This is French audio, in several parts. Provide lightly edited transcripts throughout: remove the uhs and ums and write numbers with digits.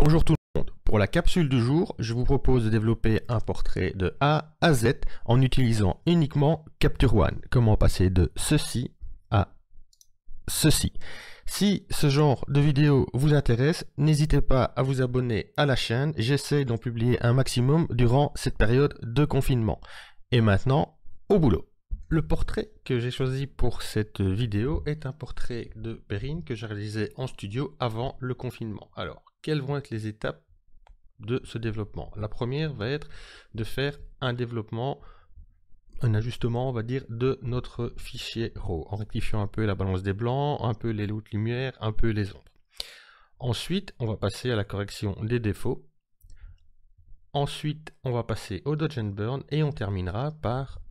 Bonjour tout le monde. Pour la capsule du jour, je vous propose de développer un portrait de A à Z en utilisant uniquement Capture One. Comment passer de ceci à ceci. Si ce genre de vidéo vous intéresse, n'hésitez pas à vous abonner à la chaîne. J'essaie d'en publier un maximum durant cette période de confinement. Et maintenant, au boulot. Le portrait que j'ai choisi pour cette vidéo est un portrait de Perrine que j'ai réalisé en studio avant le confinement. Alors, quelles vont être les étapes de ce développement? La première va être de faire un développement, un ajustement, on va dire, de notre fichier RAW, en rectifiant un peu la balance des blancs, un peu les hautes lumières, un peu les ombres. Ensuite, on va passer à la correction des défauts. Ensuite, on va passer au Dodge and Burn et on terminera par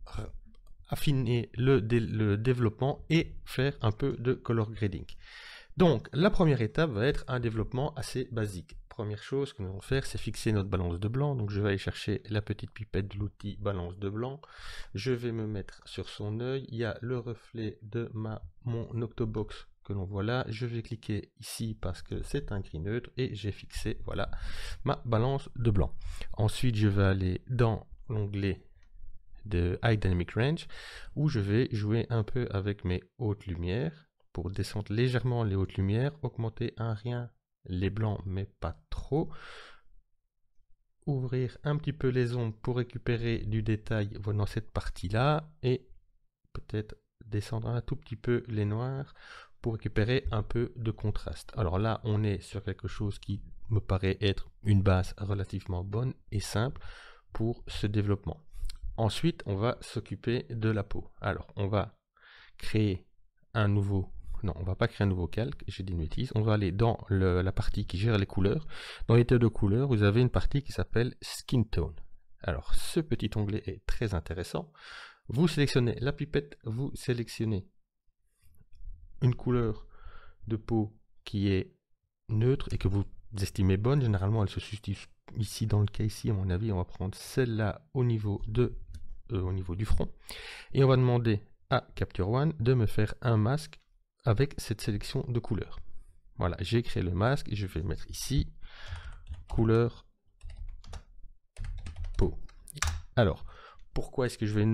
affiner le développement et faire un peu de color grading. Donc, la première étape va être un développement assez basique. Première chose que nous allons faire, c'est fixer notre balance de blanc. Donc, je vais aller chercher la petite pipette de l'outil balance de blanc. Je vais me mettre sur son œil. Il y a le reflet de mon Octobox que l'on voit là. Je vais cliquer ici parce que c'est un gris neutre et j'ai fixé, voilà, ma balance de blanc. Ensuite, je vais aller dans l'onglet de High Dynamic Range où je vais jouer un peu avec mes hautes lumières pour descendre légèrement les hautes lumières, augmenter un rien les blancs mais pas trop, ouvrir un petit peu les ombres pour récupérer du détail dans cette partie là et peut-être descendre un tout petit peu les noirs pour récupérer un peu de contraste. Alors là on est sur quelque chose qui me paraît être une base relativement bonne et simple pour ce développement. Ensuite, on va s'occuper de la peau. Alors, on va créer un nouveau... Non, on va pas créer un nouveau calque, j'ai dit une bêtise. On va aller dans la partie qui gère les couleurs. Dans l'état de couleurs, vous avez une partie qui s'appelle Skin Tone. Alors, ce petit onglet est très intéressant. Vous sélectionnez la pipette, vous sélectionnez une couleur de peau qui est neutre et que vous estimez bonne. Généralement, elle se situe ici, dans le cas ici, à mon avis, on va prendre celle-là au niveau du front et on va demander à Capture One de me faire un masque avec cette sélection de couleurs. Voilà, j'ai créé le masque et je vais le mettre ici, couleur peau. Alors, pourquoi est-ce que je vais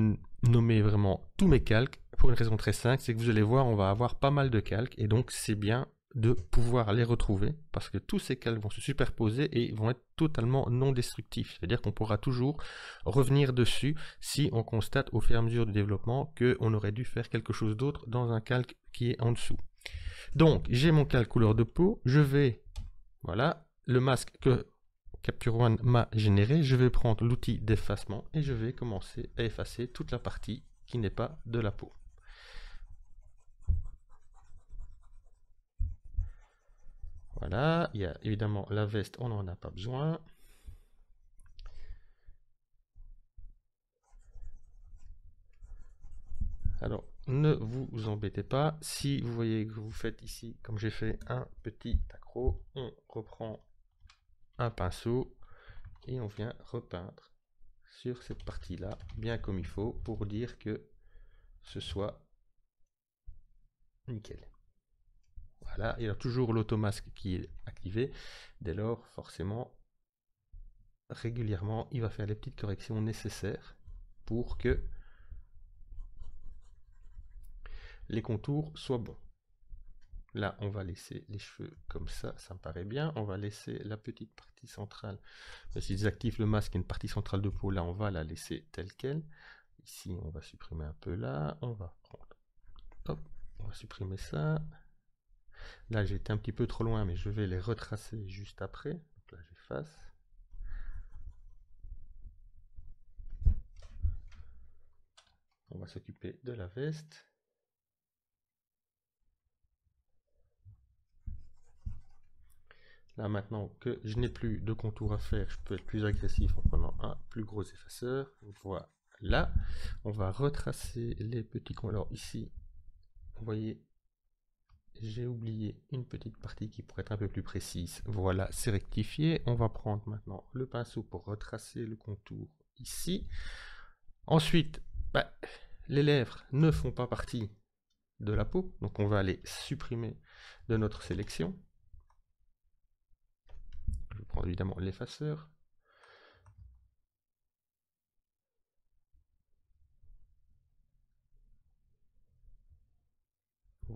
nommer vraiment tous mes calques? Pour une raison très simple, c'est que vous allez voir, on va avoir pas mal de calques et donc c'est bien de pouvoir les retrouver parce que tous ces calques vont se superposer et vont être totalement non destructifs. C'est-à-dire qu'on pourra toujours revenir dessus si on constate au fur et à mesure du développement qu'on aurait dû faire quelque chose d'autre dans un calque qui est en dessous. Donc, j'ai mon calque couleur de peau, je vais, voilà, le masque que Capture One m'a généré, je vais prendre l'outil d'effacement et je vais commencer à effacer toute la partie qui n'est pas de la peau. Voilà, il y a évidemment la veste, on n'en a pas besoin. Alors, ne vous embêtez pas. Si vous voyez que vous faites ici, comme j'ai fait, un petit accro, on reprend un pinceau et on vient repeindre sur cette partie-là, bien comme il faut, pour dire que ce soit nickel. Voilà, il y a toujours l'automasque qui est activé. Dès lors, forcément, régulièrement, il va faire les petites corrections nécessaires pour que les contours soient bons. Là, on va laisser les cheveux comme ça me paraît bien. On va laisser la petite partie centrale. Si j'active le masque, il y a une partie centrale de peau, là, on va la laisser telle qu'elle. Ici, on va supprimer un peu là. On va prendre, hop, on va supprimer ça. Là, j'ai été un petit peu trop loin, mais je vais les retracer juste après. Donc là, j'efface. On va s'occuper de la veste. Là, maintenant que je n'ai plus de contour à faire, je peux être plus agressif en prenant un plus gros effaceur. Voilà. On va retracer les petits coins. Alors ici, vous voyez, j'ai oublié une petite partie qui pourrait être un peu plus précise. Voilà, c'est rectifié. On va prendre maintenant le pinceau pour retracer le contour ici. Ensuite, les lèvres ne font pas partie de la peau, donc on va les supprimer de notre sélection. prendre évidemment l'effaceur.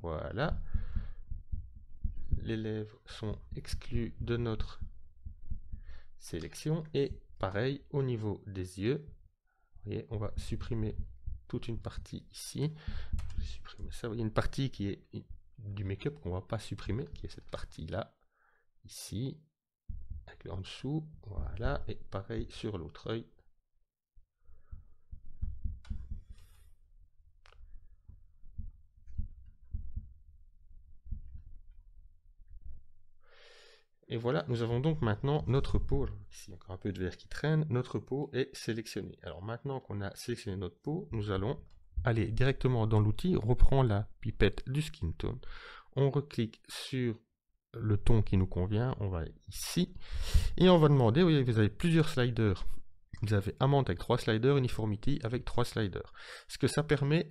Voilà. Les lèvres sont exclues de notre sélection. Et pareil, au niveau des yeux, vous voyez, on va supprimer toute une partie ici. Je vais supprimer ça. Vous voyez, une partie qui est du make-up qu'on ne va pas supprimer, qui est cette partie-là, ici, avec le en dessous. Voilà. Et pareil sur l'autre œil. Et voilà, nous avons donc maintenant notre peau, ici encore un peu de verre qui traîne, notre peau est sélectionnée. Alors maintenant qu'on a sélectionné notre peau, nous allons aller directement dans l'outil, reprendre la pipette du skin tone. On reclique sur le ton qui nous convient, on va ici, et on va demander, vous voyez, vous avez plusieurs sliders. Vous avez Amount avec 3 sliders, Uniformity avec 3 sliders. Ce que ça permet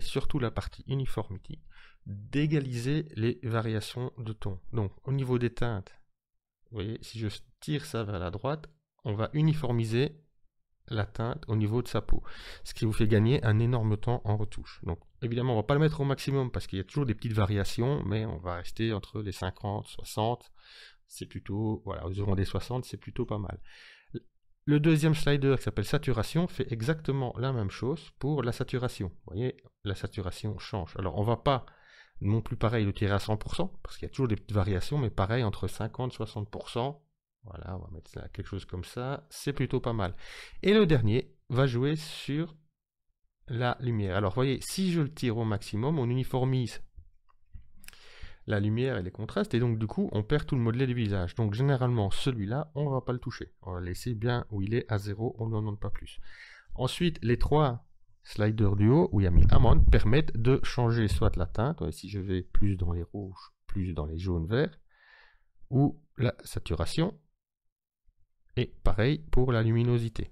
surtout la partie Uniformity, d'égaliser les variations de ton. Donc au niveau des teintes, vous voyez, si je tire ça vers la droite, on va uniformiser la teinte au niveau de sa peau, ce qui vous fait gagner un énorme temps en retouche. Donc évidemment, on ne va pas le mettre au maximum parce qu'il y a toujours des petites variations, mais on va rester entre les 50, 60, c'est plutôt, voilà, aux alentours des 60, c'est plutôt pas mal. Le deuxième slider qui s'appelle saturation fait exactement la même chose pour la saturation. Vous voyez, la saturation change. Alors on ne va pas non plus pareil le tirer à 100%, parce qu'il y a toujours des petites variations, mais pareil entre 50 et 60%. Voilà, on va mettre ça, quelque chose comme ça, c'est plutôt pas mal. Et le dernier va jouer sur la lumière. Alors, vous voyez, si je le tire au maximum, on uniformise la lumière et les contrastes, et donc du coup, on perd tout le modelé du visage. Donc, généralement, celui-là, on ne va pas le toucher. On va le laisser bien où il est à 0, on ne demande pas plus. Ensuite, les 3 sliders du haut, où il y a mis Amount, permettent de changer soit la teinte, si je vais plus dans les rouges, plus dans les jaunes, verts, ou la saturation, et pareil pour la luminosité.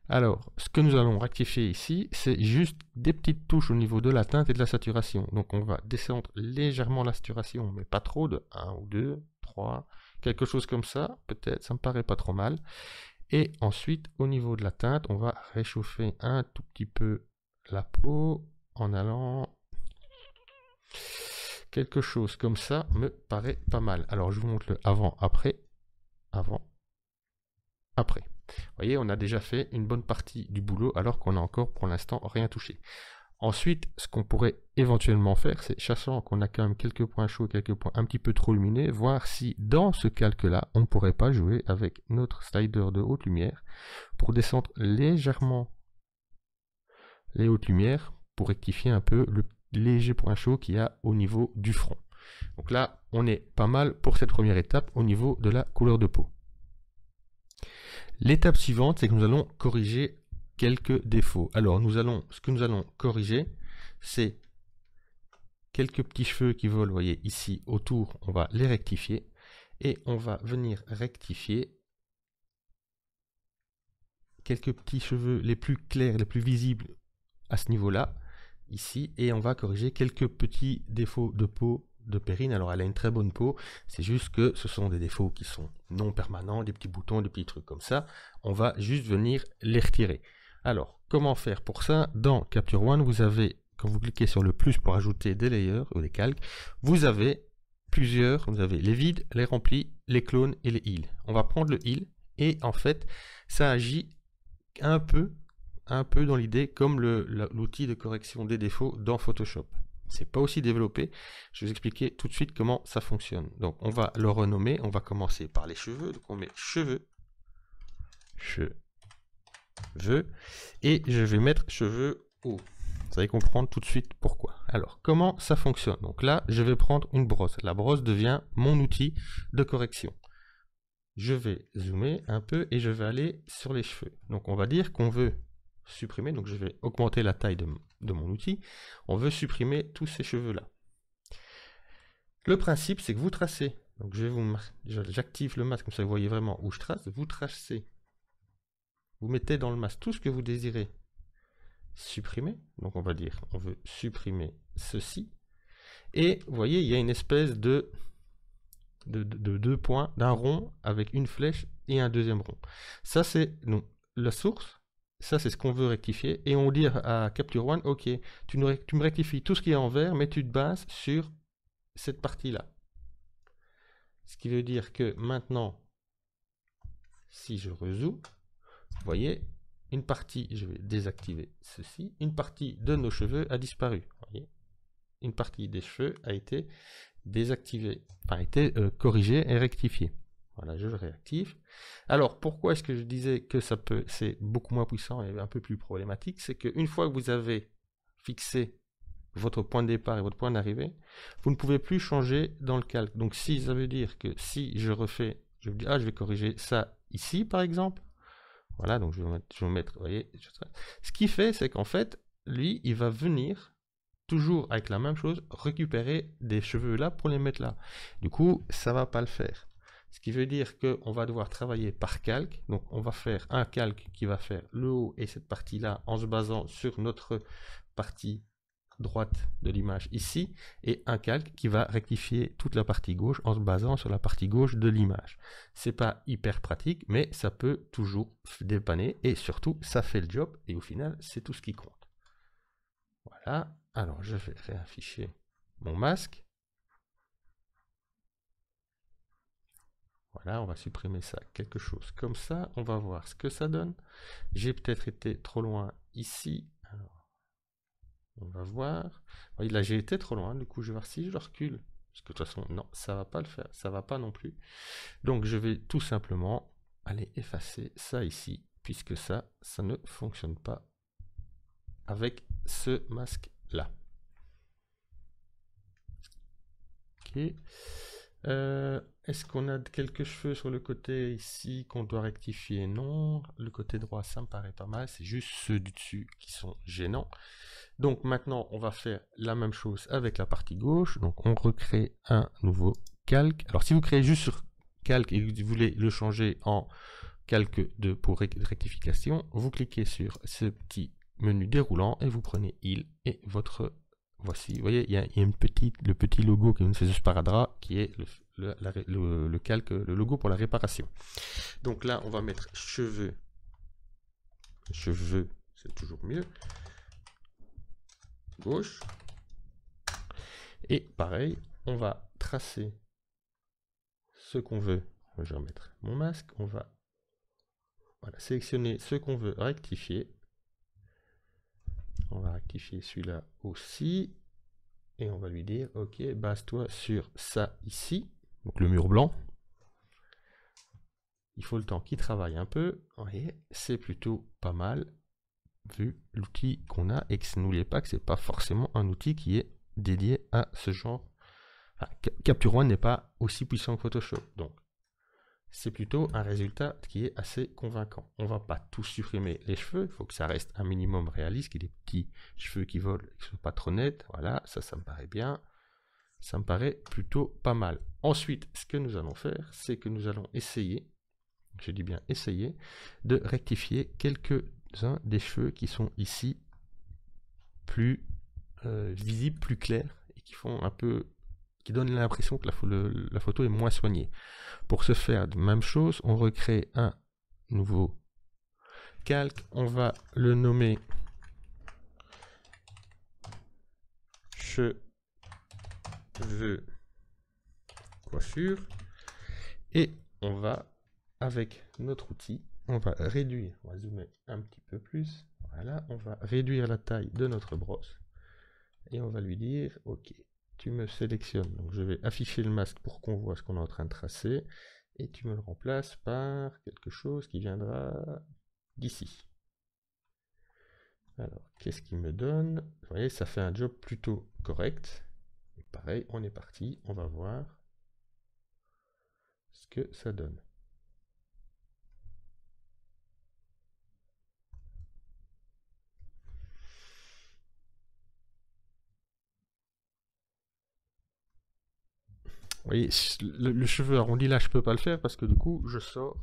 Alors, ce que nous allons rectifier ici, c'est juste des petites touches au niveau de la teinte et de la saturation. Donc on va descendre légèrement la saturation, mais pas trop, de 1 ou 2, 3, quelque chose comme ça, peut-être, ça me paraît pas trop mal. Et ensuite, au niveau de la teinte, on va réchauffer un tout petit peu la peau en allant... Quelque chose comme ça me paraît pas mal. Alors, je vous montre le avant-après. Avant-après. Vous voyez, on a déjà fait une bonne partie du boulot alors qu'on n'a encore pour l'instant rien touché. Ensuite, ce qu'on pourrait éventuellement faire, c'est, sachant qu'on a quand même quelques points chauds, quelques points un petit peu trop lumineux, voir si dans ce calque-là, on ne pourrait pas jouer avec notre slider de haute lumière pour descendre légèrement les hautes lumières pour rectifier un peu le léger point chaud qu'il y a au niveau du front. Donc là, on est pas mal pour cette première étape au niveau de la couleur de peau. L'étape suivante, c'est que nous allons corriger quelques défauts. Alors, ce que nous allons corriger, c'est quelques petits cheveux qui volent, vous voyez, ici autour, on va les rectifier. Et on va venir rectifier quelques petits cheveux les plus clairs, les plus visibles à ce niveau-là, ici. Et on va corriger quelques petits défauts de peau de Perrine. Alors elle a une très bonne peau, c'est juste que ce sont des défauts qui sont non permanents, des petits boutons, des petits trucs comme ça. On va juste venir les retirer. Alors comment faire pour ça? Dans Capture One, vous avez, quand vous cliquez sur le plus pour ajouter des layers ou des calques, vous avez plusieurs, vous avez les vides, les remplis, les clones et les heal. On va prendre le heal et en fait ça agit un peu dans l'idée comme l'outil de correction des défauts dans Photoshop. C'est pas aussi développé. Je vais vous expliquer tout de suite comment ça fonctionne. Donc on va le renommer. On va commencer par les cheveux. Donc on met cheveux. Et je vais mettre cheveux hauts. Vous allez comprendre tout de suite pourquoi. Alors comment ça fonctionne? Donc là, je vais prendre une brosse. La brosse devient mon outil de correction. Je vais zoomer un peu et je vais aller sur les cheveux. Donc on va dire qu'on veut supprimer, donc je vais augmenter la taille de mon outil, on veut supprimer tous ces cheveux-là. Le principe, c'est que vous tracez, donc j'active le masque, comme ça vous voyez vraiment où je trace, vous tracez, vous mettez dans le masque tout ce que vous désirez supprimer, donc on va dire, on veut supprimer ceci, et vous voyez, il y a une espèce de de deux points, d'un rond avec une flèche et un deuxième rond. Ça, c'est la source. Ça, c'est ce qu'on veut rectifier. Et on dit à Capture One, OK, tu me rectifies tout ce qui est en vert, mais tu te bases sur cette partie-là. Ce qui veut dire que maintenant, si je rezoome, vous voyez, une partie, je vais désactiver ceci, une partie de nos cheveux a disparu. Vous voyez, une partie des cheveux a été désactivée, enfin a été corrigée et rectifiée. Voilà, je le réactive. Alors, pourquoi est-ce que je disais que c'est beaucoup moins puissant et un peu plus problématique? C'est qu'une fois que vous avez fixé votre point de départ et votre point d'arrivée, vous ne pouvez plus changer dans le calque. Donc, si ça veut dire que si je refais, je me dis, je vais corriger ça ici, par exemple. Voilà, donc je vais mettre, vous voyez, ce qu'il fait, c'est qu'en fait, lui, il va venir toujours avec la même chose, récupérer des cheveux là pour les mettre là. Du coup, ça va pas le faire. Ce qui veut dire qu'on va devoir travailler par calque. Donc, on va faire un calque qui va faire le haut et cette partie-là en se basant sur notre partie droite de l'image ici, et un calque qui va rectifier toute la partie gauche en se basant sur la partie gauche de l'image. C'est pas hyper pratique, mais ça peut toujours dépanner, et surtout, ça fait le job, et au final, c'est tout ce qui compte. Voilà, alors je vais réafficher mon masque. Voilà, on va supprimer ça, quelque chose comme ça. On va voir ce que ça donne. J'ai peut-être été trop loin ici. Alors, on va voir. Oui, là, j'ai été trop loin. Du coup, je vais voir si je le recule. Parce que de toute façon, non, ça va pas le faire. Ça va pas non plus. Donc, je vais tout simplement aller effacer ça ici. Puisque ça ne fonctionne pas avec ce masque-là. Ok. Est-ce qu'on a quelques cheveux sur le côté ici qu'on doit rectifier? Non. Le côté droit, ça me paraît pas mal. C'est juste ceux du dessus qui sont gênants. Donc maintenant, on va faire la même chose avec la partie gauche. Donc on recrée un nouveau calque. Alors si vous créez juste sur calque et que vous voulez le changer en calque pour rectification, vous cliquez sur ce petit menu déroulant et vous prenez il et votre... Voici, vous voyez, il y a le petit logo qui est une de sparadrap qui est le calque, le logo pour la réparation. Donc là, on va mettre cheveux. Cheveux, c'est toujours mieux. Gauche. Et pareil, on va tracer ce qu'on veut. Je vais remettre mon masque. On va sélectionner ce qu'on veut rectifier. On va rectifier celui-là aussi. Et on va lui dire, ok, base-toi sur ça ici. Donc le mur blanc. Il faut le temps qu'il travaille un peu. Vous voyez, c'est plutôt pas mal vu l'outil qu'on a. Et que n'oubliez pas que c'est pas forcément un outil qui est dédié à ce genre. Enfin, Capture One n'est pas aussi puissant que Photoshop. Donc, c'est plutôt un résultat qui est assez convaincant. On va pas tout supprimer les cheveux, il faut que ça reste un minimum réaliste, qu'il y ait des petits cheveux qui volent et qui ne soient pas trop nets. Voilà, ça me paraît bien. Ça me paraît plutôt pas mal. Ensuite, ce que nous allons faire, c'est que nous allons essayer, je dis bien essayer, de rectifier quelques-uns des cheveux qui sont ici plus visibles, plus clairs, et qui font un peu... qui donne l'impression que la photo est moins soignée. Pour ce faire, même chose, on recrée un nouveau calque. On va le nommer cheveux coiffure. Et on va, avec notre outil, on va réduire, on va zoomer un petit peu plus. Voilà, on va réduire la taille de notre brosse. Et on va lui dire, ok, tu me sélectionnes. Donc je vais afficher le masque pour qu'on voit ce qu'on est en train de tracer. Et tu me le remplaces par quelque chose qui viendra d'ici. Alors, qu'est-ce qu'il me donne? Vous voyez, ça fait un job plutôt correct. Et pareil, on est parti, on va voir ce que ça donne. Vous voyez, le cheveu arrondi là, je peux pas le faire parce que du coup, je sors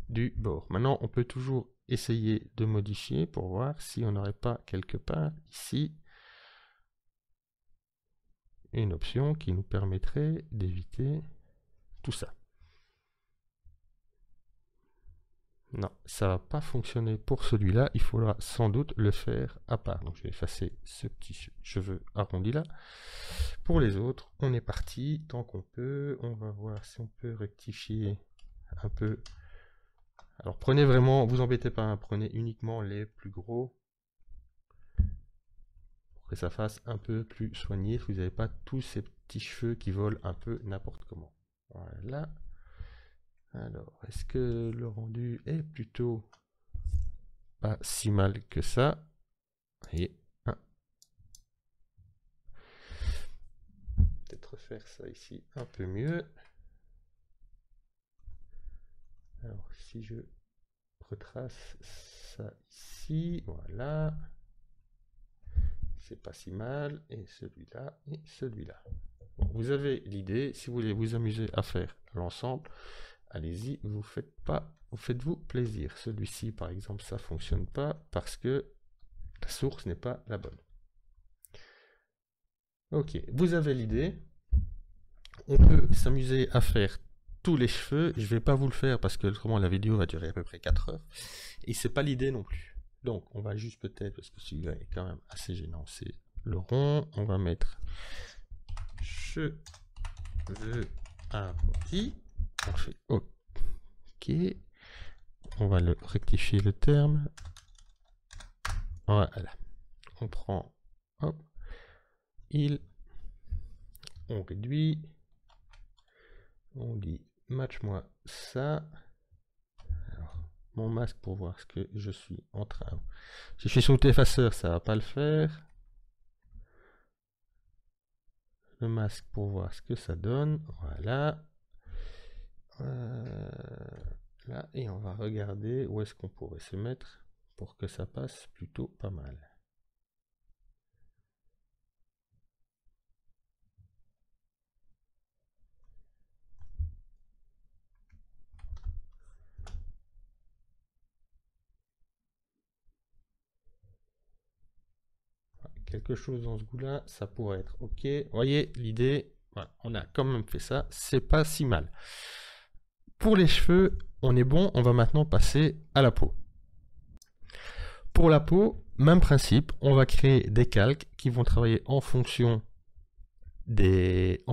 du bord. Maintenant, on peut toujours essayer de modifier pour voir si on n'aurait pas quelque part ici une option qui nous permettrait d'éviter tout ça. Non, ça va pas fonctionner pour celui-là. Il faudra sans doute le faire à part. Donc je vais effacer ce petit cheveu arrondi là. Pour les autres, on est parti tant qu'on peut. On va voir si on peut rectifier un peu. Alors prenez vraiment, vous embêtez pas, hein, prenez uniquement les plus gros pour que ça fasse un peu plus soigné. Vous n'avez pas tous ces petits cheveux qui volent un peu n'importe comment. Voilà. Alors, est-ce que le rendu est plutôt pas si mal que ça? Et peut-être refaire ça ici un peu mieux. Alors, si je retrace ça ici, voilà. C'est pas si mal. Et celui-là, et celui-là. Bon, vous avez l'idée. Si vous voulez vous amuser à faire l'ensemble, allez-y, faites-vous plaisir. Celui-ci, par exemple, ça fonctionne pas parce que la source n'est pas la bonne. Ok, vous avez l'idée. On peut s'amuser à faire tous les cheveux. Je vais pas vous le faire parce que autrement la vidéo va durer à peu près 4 heures. Et c'est pas l'idée non plus. Donc on va juste peut-être, parce que celui-là est quand même assez gênant, c'est le rond. On va mettre cheveux arrondis. On fait OK. On va le rectifier le terme. Voilà. On prend, hop, on réduit. On dit match-moi ça. Alors, mon masque pour voir ce que je suis en train. Si je suis sur l'effaceur, ça va pas le faire. Le masque pour voir ce que ça donne. Voilà. Là, et on va regarder où est-ce qu'on pourrait se mettre pour que ça passe plutôt pas mal. Quelque chose dans ce goût-là, ça pourrait être OK. Vous voyez l'idée, voilà, on a quand même fait ça, c'est pas si mal. Pour les cheveux, on est bon, on va maintenant passer à la peau. Pour la peau, même principe, on va créer des calques qui vont travailler en fonction des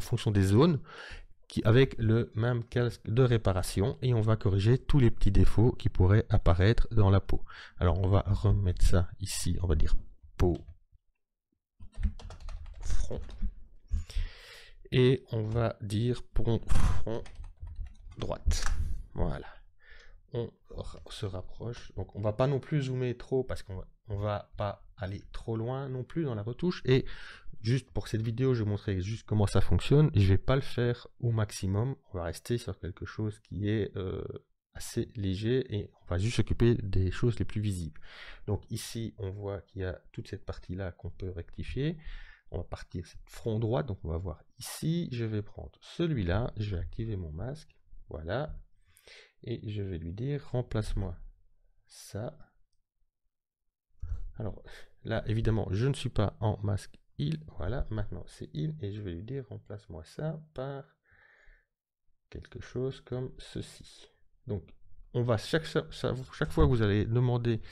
zones, avec le même calque de réparation, et on va corriger tous les petits défauts qui pourraient apparaître dans la peau. Alors on va remettre ça ici, on va dire peau, front, et on va dire front droite. Voilà. On se rapproche, donc on va pas non plus zoomer trop parce qu'on va pas aller trop loin non plus dans la retouche. Et juste pour cette vidéo, je vais montrer juste comment ça fonctionne. Je vais pas le faire au maximum, on va rester sur quelque chose qui est assez léger et on va juste s'occuper des choses les plus visibles. Donc ici on voit qu'il y a toute cette partie là qu'on peut rectifier. On va partir front droit, donc on va voir ici, je vais prendre celui-là, je vais activer mon masque, voilà, et je vais lui dire remplace-moi ça. Alors là évidemment je ne suis pas en masque il, voilà, maintenant c'est il, et je vais lui dire remplace-moi ça par quelque chose comme ceci. Donc on va chaque fois que vous allez demander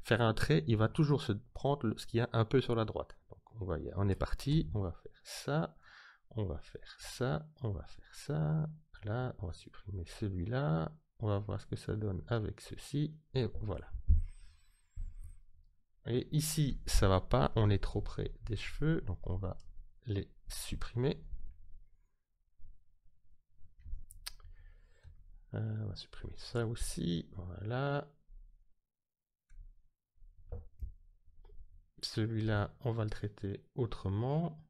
faire un trait, il va toujours se prendre ce qu'il y a un peu sur la droite. Donc on est parti, on va faire ça, on va faire ça, on va faire ça, là on va supprimer celui-là, on va voir ce que ça donne avec ceci, et voilà. Et ici ça va pas, on est trop près des cheveux, donc on va les supprimer. On va supprimer ça aussi, voilà. Celui-là, on va le traiter autrement.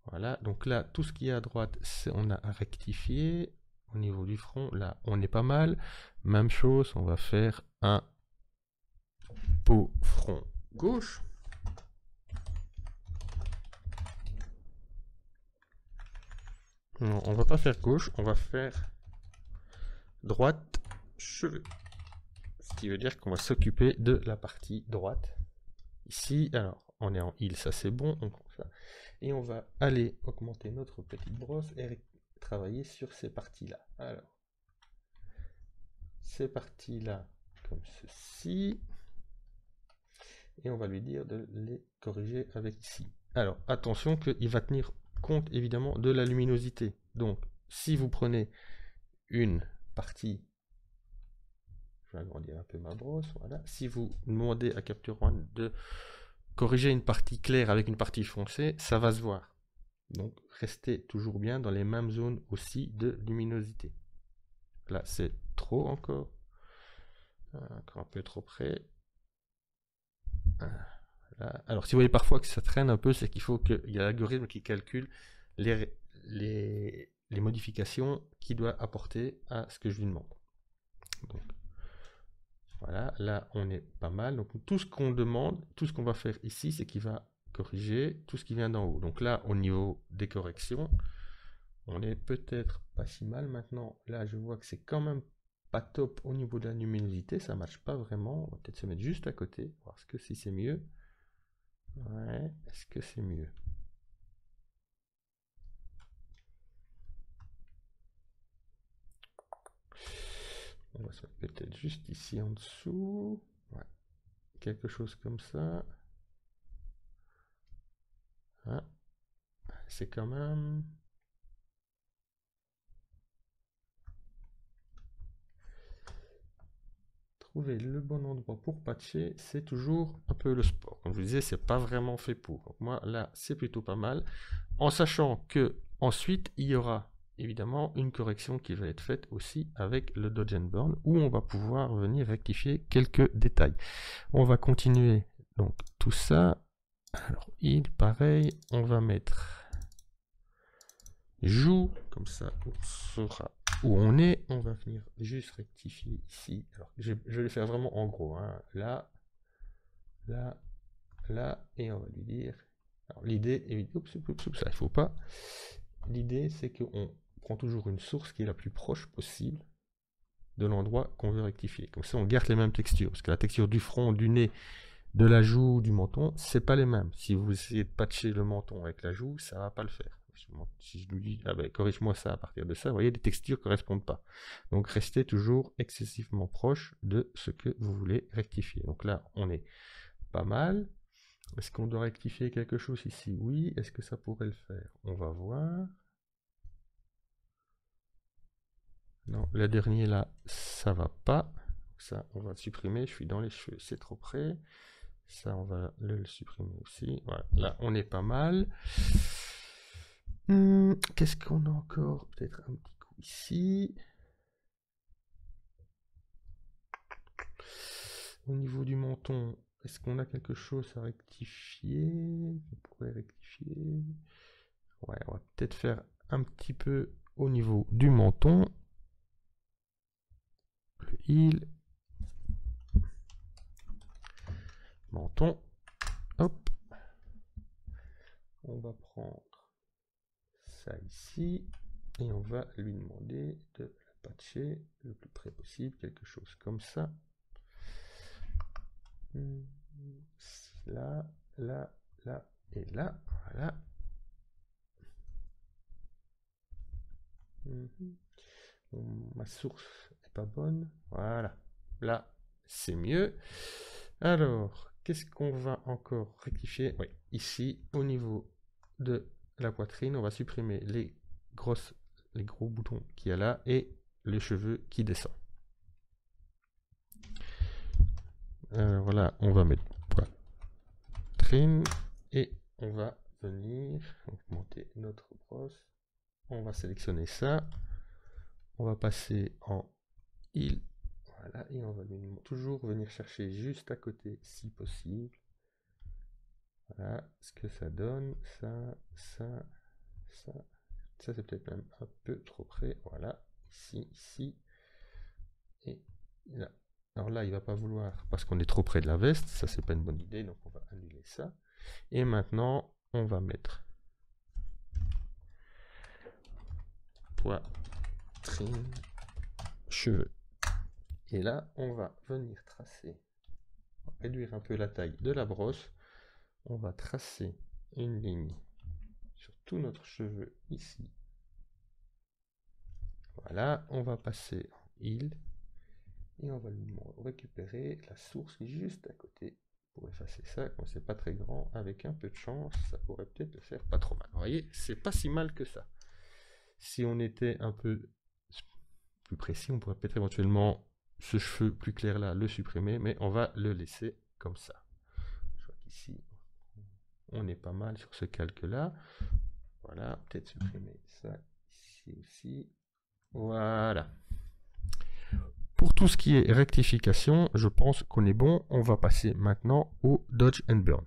Voilà, donc là, tout ce qui est à droite, on a rectifié. Au niveau du front, là, on est pas mal. Même chose, on va faire un peau front gauche. Non, on va pas faire gauche, on va faire droite, cheveux. Ce qui veut dire qu'on va s'occuper de la partie droite. Ici, alors, on est en il, ça c'est bon. Ça. Et on va aller augmenter notre petite brosse et travailler sur ces parties-là. Alors, ces parties-là, comme ceci. Et on va lui dire de les corriger avec ici. Alors, attention qu'il va tenir compte évidemment de la luminosité. Donc, si vous prenez une partie, je vais agrandir un peu ma brosse, voilà. Si vous demandez à Capture One de corriger une partie claire avec une partie foncée, ça va se voir. Donc, restez toujours bien dans les mêmes zones aussi de luminosité. Là, c'est trop encore. Encore un peu trop près. Là. Alors, si vous voyez parfois que ça traîne un peu, c'est qu'il faut qu'il y a l'algorithme qui calcule les modifications qu'il doit apporter à ce que je lui demande. Donc, voilà, là, on est pas mal. Donc, tout ce qu'on demande, tout ce qu'on va faire ici, c'est qu'il va corriger tout ce qui vient d'en haut. Donc là, au niveau des corrections, on est peut-être pas si mal. Maintenant, là, je vois que c'est quand même pas top au niveau de la luminosité. Ça marche pas vraiment. On va peut-être se mettre juste à côté, voir ce que si c'est mieux. Ouais, est-ce que c'est mieux? On va se mettre peut-être juste ici en dessous. Ouais. Quelque chose comme ça. Ah. C'est quand même... Trouver le bon endroit pour patcher, c'est toujours un peu le sport. Comme je vous disais, c'est pas vraiment fait pour. Donc moi, là, c'est plutôt pas mal. En sachant que ensuite, il y aura évidemment une correction qui va être faite aussi avec le Dodge and Burn, où on va pouvoir venir rectifier quelques détails. On va continuer donc tout ça. Alors, il, pareil, on va mettre joue, comme ça on saura où on est. On va venir juste rectifier ici. Alors, je vais le faire vraiment en gros, hein. Là, là, là, et on va lui dire... Alors, l'idée, ça il faut pas. L'idée, c'est qu'on prend toujours une source qui est la plus proche possible de l'endroit qu'on veut rectifier. Comme ça, on garde les mêmes textures, parce que la texture du front, du nez, de la joue, du menton, c'est pas les mêmes. Si vous essayez de patcher le menton avec la joue, ça va pas le faire. Si je lui dis, ah ben, corrige-moi ça à partir de ça, vous voyez, les textures correspondent pas. Donc, restez toujours excessivement proche de ce que vous voulez rectifier. Donc là, on est pas mal. Est-ce qu'on doit rectifier quelque chose ici? Oui. Est-ce que ça pourrait le faire? On va voir. Non, le dernier là, ça va pas. Ça, on va le supprimer. Je suis dans les cheveux, c'est trop près. Ça, on va le supprimer aussi. Voilà, là, on est pas mal. Qu'est-ce qu'on a encore? Peut-être un petit coup ici. Au niveau du menton, est-ce qu'on a quelque chose à rectifier? On pourrait rectifier. Ouais, on va peut-être faire un petit peu au niveau du menton. Le heel. Menton. Hop. On va prendre ça ici. Et on va lui demander de la patcher le plus près possible. Quelque chose comme ça. Là, là, là et là. Voilà. Ma source n'est pas bonne. Voilà. Là, c'est mieux. Alors, qu'est-ce qu'on va encore rectifier? Oui, ici, au niveau de la poitrine, on va supprimer les gros boutons qu'il y a là et les cheveux qui descendent. Voilà, on va mettre poitrine et on va venir augmenter notre brosse. On va sélectionner ça. On va passer en il. Voilà, et on va toujours venir chercher juste à côté si possible. Voilà ce que ça donne. Ça, ça, ça. Ça, c'est peut-être même un peu trop près. Voilà, ici, ici. Et là. Alors là, il va pas vouloir parce qu'on est trop près de la veste. Ça, c'est pas une bonne idée, donc on va annuler ça. Et maintenant, on va mettre poitrine, cheveux. Et là, on va venir tracer, on va réduire un peu la taille de la brosse. On va tracer une ligne sur tout notre cheveu ici. Voilà, on va passer en heal et on va lui récupérer la source qui est juste à côté pour effacer ça. Comme c'est pas très grand, avec un peu de chance, ça pourrait peut-être le faire pas trop mal. Vous voyez, c'est pas si mal que ça. Si on était un peu plus précis, on pourrait peut-être éventuellement ce cheveu plus clair là le supprimer, mais on va le laisser comme ça. Je vois qu'ici on est pas mal sur ce calque là. Voilà, peut-être supprimer ça ici aussi. Voilà. Pour tout ce qui est rectification, je pense qu'on est bon. On va passer maintenant au Dodge and Burn.